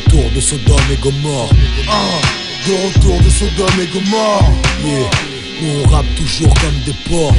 retour de Sodome et Gomorre. De retour de Sodome et Gomorre. Yeah. Nous on rappe toujours comme des porcs.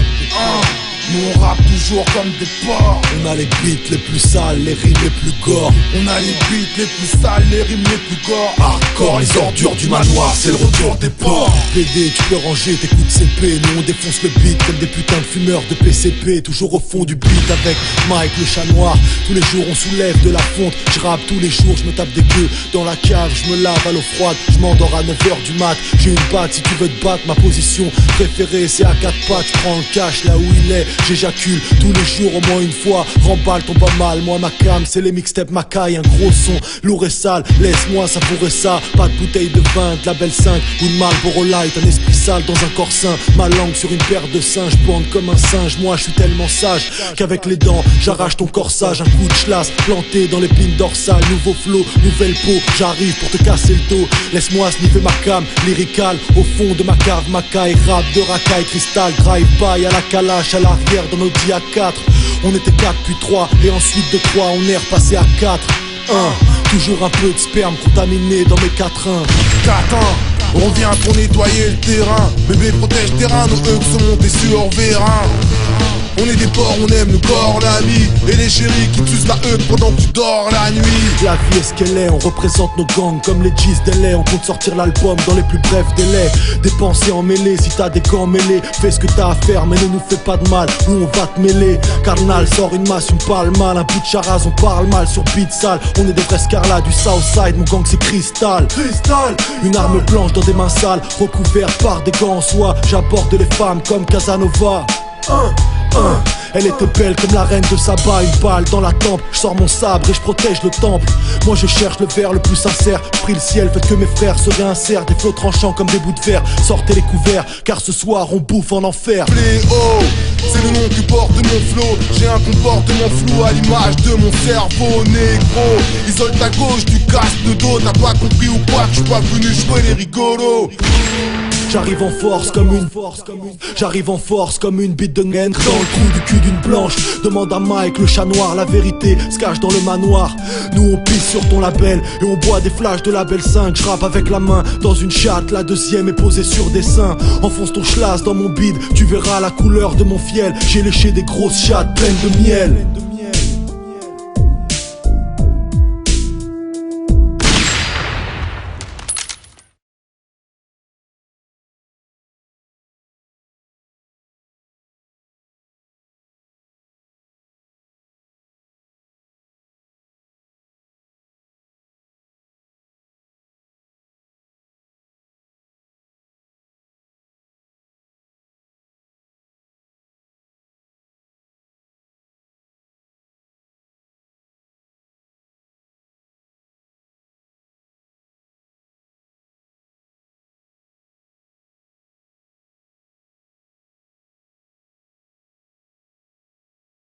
Nous on rappe toujours comme des porcs. On a les beats les plus sales, les rimes les plus gore. On a les beats les plus sales, les rimes les plus gore. Hardcore, les ordures du manoir, c'est le retour des porcs. PD, tu peux ranger tes coups de CP. Nous on défonce le beat comme des putains de fumeurs de PCP. Toujours au fond du beat avec Mike le chat noir. Tous les jours on soulève de la fonte. Je rappe tous les jours, je me tape des queues dans la cave. Je me lave à l'eau froide, je m'endors à 9h du mat. J'ai une batte, si tu veux te battre, ma position préférée c'est à 4 pattes. Je prends le cash là où il est, j'éjacule tous les jours au moins une fois. Remballe ton pas mal, moi ma cam c'est les mixtapes Macaille. Un gros son, lourd et sale, laisse-moi savourer ça. Pas de bouteille de vin, de la belle 5 ou de Marlboro Light. Un esprit sale dans un corps sain, ma langue sur une paire de seins. Je bande comme un singe, moi je suis tellement sage qu'avec les dents j'arrache ton corsage. Un coup de chlasse planté dans l'épine dorsale. Nouveau flow, nouvelle peau, j'arrive pour te casser le dos. Laisse-moi sniffer ma cam, lyrical au fond de ma cave Macaille. Rap de racaille, cristal, drive-by à la calache, à l'arrière dans nos à 4. On était 4 puis 3 et ensuite de 3 on est repassé à 4. Toujours un peu de sperme contaminé dans mes 4 reins. 4 ans, on vient pour nettoyer le terrain. Bébé protège terrain, nos hugs sont montés sur vérin. On est des porcs, on aime le corps, l'ami. Et les chéris qui tuent la hug pendant que tu dors la nuit. La vie est ce qu'elle est, on représente nos gangs comme les G's d'LA. On compte sortir l'album dans les plus brefs délais. Des pensées emmêlées, si t'as des gants mêlés, fais ce que t'as à faire mais ne nous fais pas de mal ou on va te mêler. Cardinal sort une masse, une parle mal. Un bout de charaz, on parle mal sur beat sale. On est des vrais scarlats du Southside, mon gang c'est Cristal. Une arme blanche dans des mains sales, recouverte par des gants en soie. J'aborde les femmes comme Casanova. Elle était belle comme la reine de Saba. Une balle dans la tempe, je sors mon sabre et je protège le temple. Moi je cherche le verre le plus sincère. Je prie le ciel, faites que mes frères se réinsèrent. Des flots tranchants comme des bouts de verre. Sortez les couverts, car ce soir on bouffe en enfer. Fléau, c'est le nom que porte mon flow. J'ai un comportement flou à l'image de mon cerveau négro. Isole ta gauche, tu casses le dos. T'as pas compris ou quoi que je suis pas venu jouer les rigolos. J'arrive en force comme une J'arrive en force comme une bite de naine dans le trou du cul d'une blanche. Demande à Mike le chat noir, la vérité se cache dans le manoir. Nous on pisse sur ton label et on boit des flashs de label 5. Je rappe avec la main dans une chatte, la deuxième est posée sur des seins. Enfonce ton schlass dans mon bide, tu verras la couleur de mon fiel. J'ai léché des grosses chattes pleines de miel.